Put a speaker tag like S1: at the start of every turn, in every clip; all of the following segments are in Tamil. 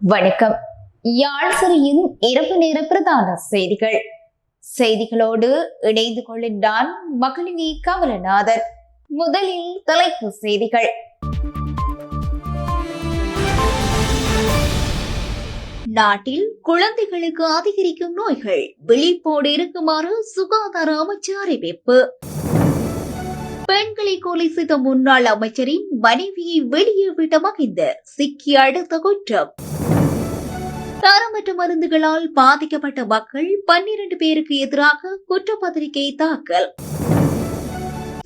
S1: வணக்கம். யாழ் சிறையின் இரவு நேர பிரதான செய்திகளோடு இணைந்து கொள்கின்றான் மகளினி கமலநாதன். முதலில் தலைப்பு செய்திகள். நாட்டில் குழந்தைகளுக்கு அதிகரிக்கும் நோய்கள், விழிப்போடு இருக்குமாறு சுகாதார அமைச்சர் அறிவிப்பு. பெண்களை கொலை செய்த முன்னாள் அமைச்சரின் மனைவியை வெளியே விட்ட மகிந்த சிக்கி அடுத்த குற்றம். தரமற்ற மருந்துகளால் பாதிக்கப்பட்ட மக்கள் 12 பேருக்கு எதிராக குற்றப்பத்திரிகை தாக்கல்.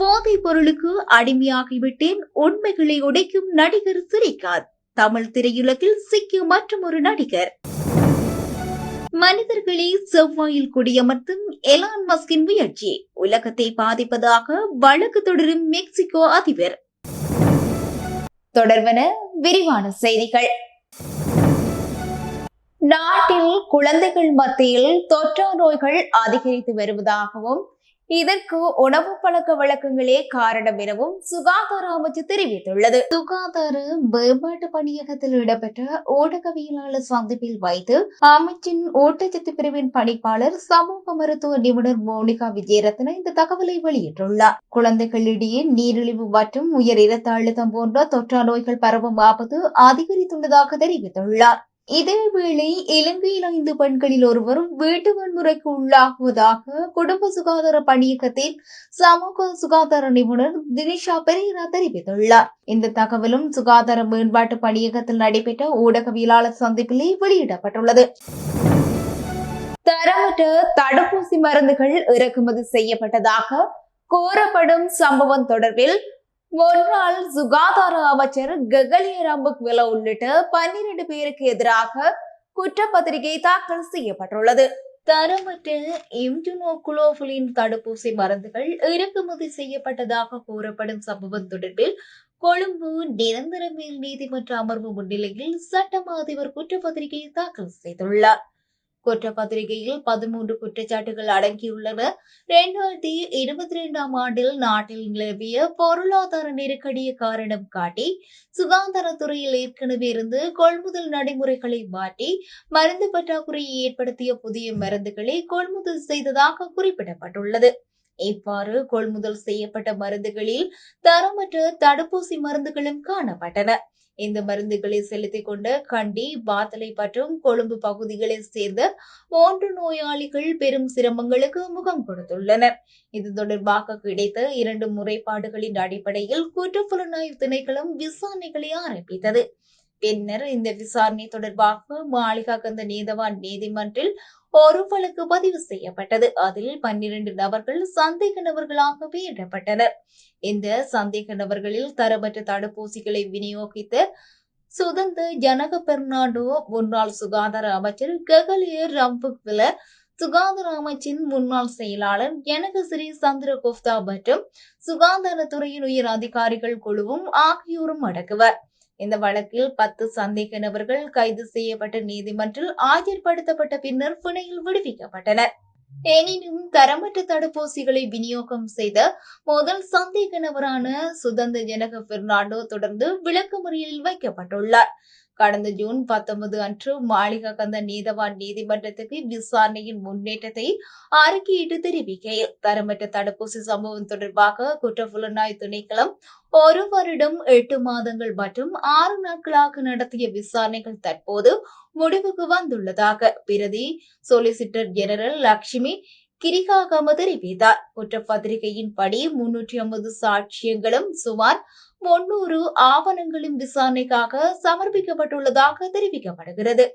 S1: போதைப் பொருளுக்கு அடிமையாகிவிட்டேன், உண்மைகளை உடைக்கும் நடிகர் சிரிகாந்த் தமிழ் திரையுலகில் சிக்கிய மற்றொரு நடிகர். மனிதர்களை செவ்வாயில் குடியமர்த்தும் எலான் மஸ்கின் முயற்சி உலகத்தை பாதிப்பதாக வழக்கு தொடரும் மெக்சிகோ அதிபர். தொடர்வன விரிவான செய்திகள். நாட்டில் குழந்தைகள் மத்தியில் தொற்றா நோய்கள் அதிகரித்து வருவதாகவும் இதற்கு உணவு பழக்க வழக்கங்களே காரணம் எனவும் சுகாதார அமைச்சு தெரிவித்துள்ளது. சுகாதார மேம்பாட்டு பணியகத்தில் இடம்பெற்ற ஊடகவியலாளர் சந்திப்பில் வைத்து அமைச்சின் ஊட்டச்சத்து பிரிவின் பணிப்பாளர் சமூக மருத்துவ நிபுணர் மோனிகா விஜயரத்ன இந்த தகவலை வெளியிட்டுள்ளார். குழந்தைகளிடையே நீரிழிவு மற்றும் உயர் இரத்த அழுத்தம் போன்ற தொற்றா நோய்கள் பரவும் ஆபத்து அதிகரித்துள்ளதாக தெரிவித்துள்ளார். இதேவேளை இலங்கையில் 5 பெண்களில் ஒருவர் வீட்டு வன்முறைக்கு உள்ளாகுவதாக குடும்ப சுகாதார பணியகத்தின் சமூக சுகாதார நிபுணர் தினிஷா பெரேரா தெரிவித்துள்ளார். இந்த தகவலும் சுகாதார மேம்பாட்டு பணியகத்தில் நடைபெற்ற ஊடகவியலாளர் சந்திப்பிலே வெளியிடப்பட்டுள்ளது. தரமற்ற தடுப்பூசி மருந்துகள் இறக்குமதி செய்யப்பட்டதாக கூறப்படும் சம்பவம் தொடர்பில் முன்னாள் சுகாதார அமைச்சர் ககலிய ரம்புக்வெல உள்ளிட்ட 12 பேருக்கு எதிராக குற்றப்பத்திரிகை தாக்கல் செய்யப்பட்டுள்ளது. தரமற்ற இம்யூனோகுளோபுலின் தடுப்பூசி மருந்துகள் இறக்குமதி செய்யப்பட்டதாக கூறப்படும் சம்பவம் தொடர்பில் கொழும்பு நிரந்தர மேல் நீதிமன்ற அமர்வு முன்னிலையில் சட்டமா அதிபர் குற்றப்பத்திரிகை தாக்கல் செய்துள்ளார். குற்றப்பத்திரிகையில் 13 குற்றச்சாட்டுகள் அடங்கியுள்ளன. 2022 ஆண்டில் நாட்டில் நிலவிய பொருளாதார நெருக்கடியை காரணம் காட்டி சுகாதாரத்துறையில் ஏற்கனவே இருந்து கொள்முதல் நடைமுறைகளை மாற்றி மருந்து பற்றாக்குறையை ஏற்படுத்திய புதிய மருந்துகளை கொள்முதல் செய்ததாக குறிப்பிடப்பட்டுள்ளது. இவ்வாறு கொள்முதல் செய்யப்பட்ட மருந்துகளில் தரமற்ற தடுப்பூசி மருந்துகளும் காணப்பட்டன. இந்த மருந்துகளை செலுத்திக் கொண்ட கண்டி, பாத்தலை மற்றும் கொழும்பு பகுதிகளைச் சேர்ந்த 3 நோயாளிகள் பெரும் சிரமங்களுக்கு முகம் கொடுத்துள்ளனர். இது தொடர்பாக கிடைத்த 2 முறைப்பாடுகளின் அடிப்படையில் குற்றப்புலனாய்வு திணைக்களம் விசாரணைகளை ஆரம்பித்தது. பின்னர் இந்த விசாரணை தொடர்பாக மாளிகாகந்த நீதவான் நீதிமன்றில் ஒரு வழக்கு பதிவு செய்யப்பட்டது. அதில் 12 நபர்கள் சந்தேக நபர்களாக எண்ணப்பட்டனர். இந்த சந்தேக நபர்களில் தரமற்ற தடுப்பூசிகளை விநியோகித்த சுதந்த ஜனக பெர்னாண்டோ, முன்னாள் சுகாதார அமைச்சர் ககலிய ரம்புக்வெல, சுகாதார அமைச்சின் முன்னாள் செயலாளர் ஜனகசிறி சந்திரகுப்தா மற்றும் சுகாதாரத்துறையின் உயர் அதிகாரிகள் குழுவும் ஆகியோரும் அடங்குவர். இந்த வழக்கில் 10 சந்தேக நபர்கள் கைது செய்யப்பட்ட நீதிமன்றில் ஆஜர்படுத்தப்பட்ட பின்னர் பிணையில் விடுவிக்கப்பட்டனர். எனினும் தரமற்ற தடுப்பூசிகளை விநியோகம் செய்த முதல் சந்தேக நபரான சுதந்த ஜனக பெர்னாண்டோ தொடர்ந்து விளக்கமறியலில் வைக்கப்பட்டுள்ளார். கடந்த ஜூன் 19 அன்று மாளிகாகந்த நீதவான் நீதிமன்றத்துக்கு விசாரணையின் முன்னேற்றத்தை அறிக்கையிட்டு தெரிவிக்கையில் தரமற்ற தடுப்பூசி சம்பவம் தொடர்பாக குற்றப்புலனாய்வு திணைக்களம் 1 வருடம் 8 மாதங்கள் மற்றும் 6 நாட்களாக நடத்திய விசாரணைகள் தற்போது முடிவுக்கு வந்துள்ளதாக பிரதி சொலிசிட்டர் ஜெனரல் லட்சுமி கிரிகாகம தெரிவித்தார். குற்றப்பத்திரிகையின்படி 350 சாட்சியங்களும் சுமார் 300 ஆவணங்களும் விசாரணைக்காக சமர்ப்பிக்கப்பட்டுள்ளதாக தெரிவிக்கப்படுகிறது.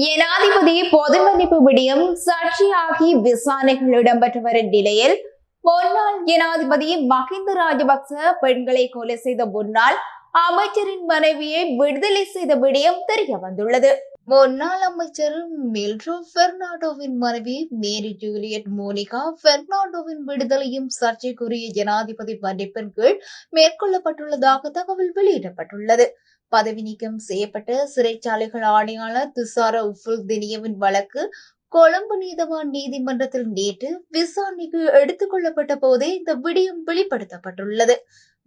S1: ஜனாதிபதி பொது மன்னிப்பு விடயம் சாட்சியாகி விசாரணைகள் இடம்பெற்று வரும் நிலையில் முன்னாள் ஜனாதிபதி மஹிந்த ராஜபக்ச பெண்களை கொலை செய்த முன்னாள் அமைச்சரின் மனைவியை விடுதலை செய்த விடயம் தெரிய வந்துள்ளது. முன்னாள் அமைச்சர் மில்ட்ரோ பெர்னாண்டோவின் மனைவி மேரி ஜூலியட் மோனிகா பெர்னாண்டோவின் விடுதலையும் சர்ச்சைக்குரிய ஜனாதிபதி மன்னிப்பின் கீழ் மேற்கொள்ளப்பட்டுள்ளதாக தகவல் வெளியிடப்பட்டுள்ளது. பதவி நீக்கம் செய்யப்பட்ட சிறைச்சாலைகள் ஆணையாளர் துஷார உஃபுல்தினியவின் வழக்கு கொழும்பு நீதவான் நீதிமன்றத்தில் நேற்று விசாரணைக்கு எடுத்துக் கொள்ளப்பட்ட போதே இந்த விடயம் வெளிப்படுத்தப்பட்டுள்ளது.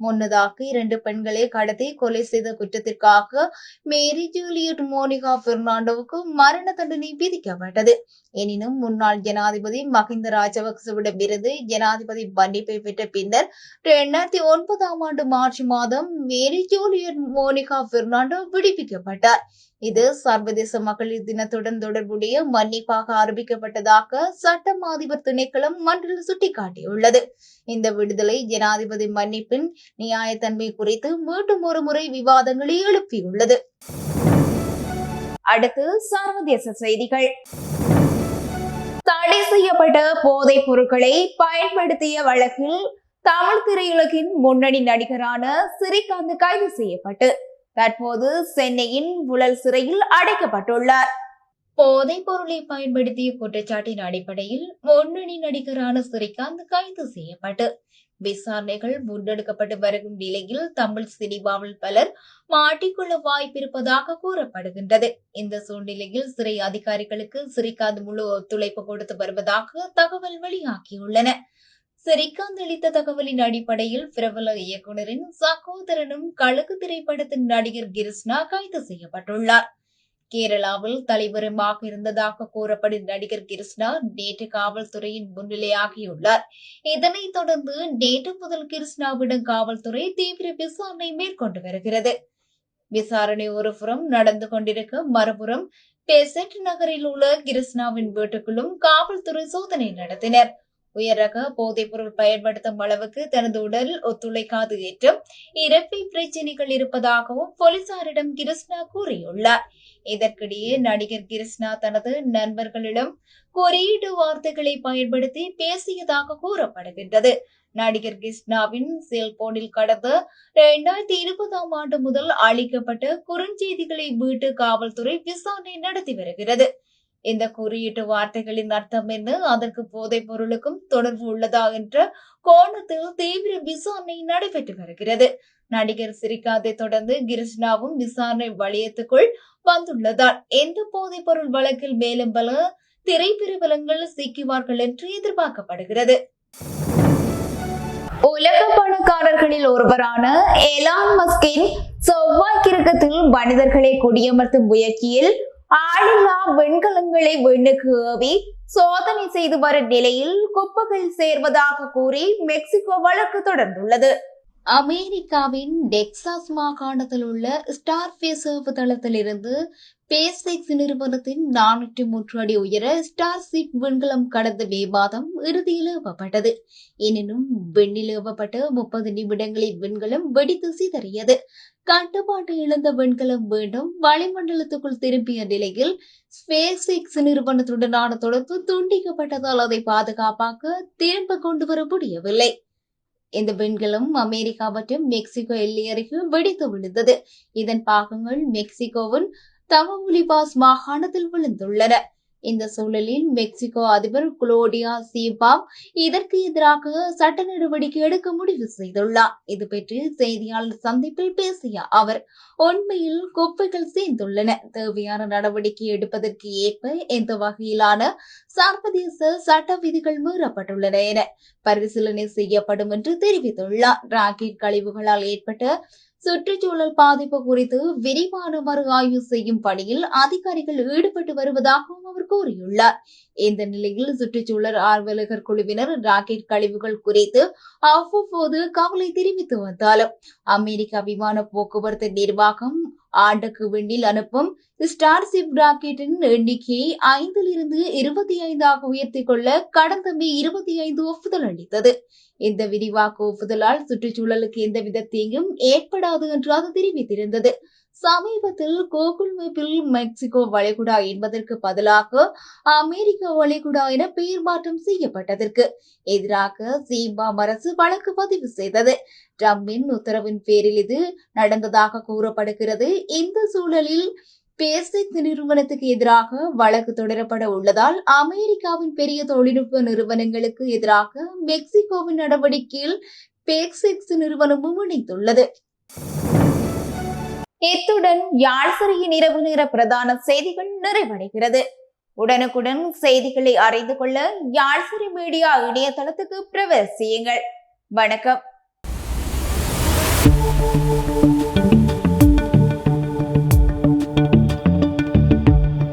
S1: முன்னதாக 2 பெண்களை கடத்தி கொலை செய்த குற்றத்திற்காக மேரி ஜூலியட் மோனிகா பெர்னாண்டோவுக்கு மரண தண்டனை விதிக்கப்பட்டது. எனினும் முன்னாள் ஜனாதிபதி மஹிந்த ராஜபக்சவிடமிருந்து ஜனாதிபதி மன்னிப்பை பெற்ற பின்னர் 2009ஆம் ஆண்டு மார்ச் மாதம் மேரி ஜூலியட் மோனிகா பெர்னாண்டோ விடுவிக்கப்பட்டார். இது சர்வதேச மகளிர் தினத்துடன் தொடர்புடைய மன்னிப்பாக ஆரம்பிக்கப்பட்டதாக சட்டம் அதிபர் திணைக்களம் மன்றில் சுட்டிக்காட்டியுள்ளது. இந்த விடுதலை ஜனாதிபதி மன்னிப்பின் நியாயத்தன்மை குறித்து மீண்டும் ஒரு முறை விவாதங்களை எழுப்பியுள்ளது. அடுத்து சர்வதேச செய்திகள். தடை செய்யப்பட்ட போதைப் பொருட்களை பயன்படுத்திய வழக்கில் தமிழ் திரையுலகின் முன்னணி நடிகரான ஸ்ரீகாந்த் கைது செய்யப்பட்டு தற்போது சென்னையின் புழல் சிறையில் அடைக்கப்பட்டுள்ளார். போதைப் பொருளை பயன்படுத்திய குற்றச்சாட்டின் அடிப்படையில் முன்னணி நடிகரான ஸ்ரீகாந்த் கைது செய்யப்பட்டு விசாரணைகள் முன்னெடுக்கப்பட்டு வரும் நிலையில் தமிழ் சினிமாவில் பலர் மாட்டிக்கொள்ள வாய்ப்பிருப்பதாக கூறப்படுகின்றது. இந்த சூழ்நிலையில் சிறை அதிகாரிகளுக்கு ஸ்ரீகாந்த் முழு ஒத்துழைப்பு கொடுத்து வருவதாக தகவல் வெளியாகியுள்ளன. ஸ்ரீகாந்த் அளித்த தகவலின் அடிப்படையில் பிரபல இயக்குநரின் சகோதரனும் கழுகு திரைப்படத்தின் நடிகர் கிருஷ்ணா கைது செய்யப்பட்டுள்ளார். கேரளாவில் தலைவருமாக இருந்ததாக கூறப்படும் நடிகர் கிருஷ்ணா நேற்று காவல்துறையின் முன்னிலையாகியுள்ளார். இதனைத் தொடர்ந்து நேற்று முதல் கிருஷ்ணாவிடம் காவல்துறை தீவிர விசாரணை மேற்கொண்டு வருகிறது. விசாரணை ஒருபுறம் நடந்து கொண்டிருக்க மறுபுறம் பெசட் நகரில் உள்ள கிருஷ்ணாவின் வீட்டுக்குள்ளும் காவல்துறை சோதனை நடத்தினர். உயர் ரக போதைப் பொருள் பயன்படுத்தும் அளவுக்கு தனது உடல் ஒத்துழைக்காது என்றும் இறப்பை பிரச்சினைகள் இருப்பதாகவும் போலீசாரிடம் கிருஷ்ணா கூறியுள்ளார். இதற்கிடையே நடிகர் கிருஷ்ணா தனது நண்பர்களிடம் குறியீட்டு வார்த்தைகளை பயன்படுத்தி பேசியதாக கூறப்படுகின்றது. நடிகர் கிருஷ்ணாவின் செல்போனில் கடந்த 2020ஆம் ஆண்டு முதல் அளிக்கப்பட்ட குறுஞ்செய்திகளை மீட்டு காவல்துறை விசாரணை நடத்தி வருகிறது. இந்த குறியீட்டு வார்த்தைகளின் அர்த்தம் என்ன, அதற்கு போதைப் பொருளுக்கும் தொடர்பு உள்ளதா என்ற கோணத்தில் தீவிர விசாரணை நடைபெற்று வருகிறது. நடிகர் ஸ்ரீகாந்தை தொடர்ந்து கிருஷ்ணாவும் விசாரணை வளையத்துக்குள் வந்துள்ளதால் எந்த போதைப் பொருள் வழக்கில் மேலும் பல திரைப்பிரபலங்கள் சிக்குவார்கள் என்று எதிர்பார்க்கப்படுகிறது. உலக பணக்காரர்களில் ஒருவரான எலான் மஸ்கின் செவ்வாய் கிரகத்தில் மனிதர்களை குடியமர்த்தும் முயற்சியில் ஆளில்லா விண்கலங்களை விண்ணுக்கு ஏவி சோதனை செய்து வரும் நிலையில் குப்பைகள் சேர்வதாக கூறி மெக்சிகோ வழக்கு தொடர்ந்துள்ளது. அமெரிக்காவின் டெக்சாஸ் மாகாணத்தில் உள்ள ஸ்டார்ஃபேஸ் ஏவுதளத்திலிருந்து ஸ்பேஸ்எக்ஸ் நிறுவனத்தின் 403 அடி உயர ஸ்டார்ஷிப் விண்கலம் கடந்த மே மாதம் இறுதியில் ஏவப்பட்டது. எனினும் விண்ணில் ஏவப்பட்ட 30 நிமிடங்களில் விண்கலம் வெடித்து சிதறியது. கட்டுப்பாட்டை இழந்த விண்கலம் மீண்டும் வளிமண்டலத்துக்குள் திரும்பிய நிலையில் ஸ்பேஸ்எக்ஸ் நிறுவனத்துடனான தொடர்பு துண்டிக்கப்பட்டதால் அதை பாதுகாப்பாக திரும்ப கொண்டு வர முடியவில்லை. இந்த விண்கலம் அமெரிக்கா மற்றும் மெக்சிகோ எல்லை அருகே வெடித்து விழுந்தது. இதன் பாகங்கள் மெக்சிகோவின் தமவுலிபாஸ் மாகாணத்தில் விழுந்துள்ளன. இந்த சூழலில் மெக்சிகோ அதிபர் குளோடியா சீபாம் இதற்கு எதிராக சட்ட நடவடிக்கை எடுக்க முடிவு செய்துள்ளார். இது பற்றி செய்தியாளர் சந்திப்பில் பேசிய அவர், உண்மையில் குப்பைகள் சேர்ந்துள்ளன, தேவையான நடவடிக்கை எடுப்பதற்கு ஏற்ப எந்த வகையிலான சர்வதேச சட்ட விதிகள் மீறப்பட்டுள்ளன என பரிசீலனை செய்யப்படும் என்று தெரிவித்துள்ளார். ராக்கெட் கழிவுகளால் ஏற்பட்ட சுற்றுச்சூழல் பாதிப்பு குறித்து விரிவான மறு ஆய்வு செய்யும் பணியில் அதிகாரிகள் ஈடுபட்டு வருவதாகவும் அவர் கூறியுள்ளார். இந்த நிலையில் சுற்றுச்சூழல் ஆர்வலர்கள் குழுவினர் ராக்கெட் கழிவுகள் குறித்து அவ்வப்போது கவலை தெரிவித்து வந்தாலும் அமெரிக்க விமான போக்குவரத்து நிர்வாகம் ஆண்டுக்கு விண்ணில் அனுப்பும் ஸ்டார்ஷிப் ராக்கெட்டின் எண்ணிக்கையை 5 25 உயர்த்திக் கொள்ள கடந்த மே 25 ஒப்புதல் அளித்தது. இந்த விரிவாக்க ஒப்புதலால் சுற்றுச்சூழலுக்கு எந்தவித தீங்கும் ஏற்படாது என்று அது தெரிவித்திருந்தது. சமீபத்தில் கூகுள் மேப்பில் மெக்சிகோ வளைகுடா என்பதற்கு பதிலாக அமெரிக்க வளைகுடா என பெயர் மாற்றம் செய்யப்பட்டதற்கு எதிராக சீபாம் அரசு வழக்கு பதிவு செய்தது. டிரம்பின் உத்தரவின் பேரில் இது நடந்ததாக கூறப்படுகிறது. இந்த சூழலில் ஸ்பேஸ்எக்ஸ் நிறுவனத்துக்கு எதிராக வழக்கு தொடரப்பட உள்ளதால் அமெரிக்காவின் பெரிய தொழில்நுட்ப நிறுவனங்களுக்கு எதிராக மெக்சிகோவின் நடவடிக்கையில் ஸ்பேஸ்எக்ஸ் நிறுவனமும் இணைந்துள்ளது. இத்துடன் யாழ் சிறையின் இரவு நேர பிரதான செய்திகள் நிறைவடைகிறது. உடனுக்குடன் செய்திகளை அறிந்து கொள்ள யாழ் சிறை மீடியா இணையதளத்துக்கு பிரவேசியுங்கள். வணக்கம்.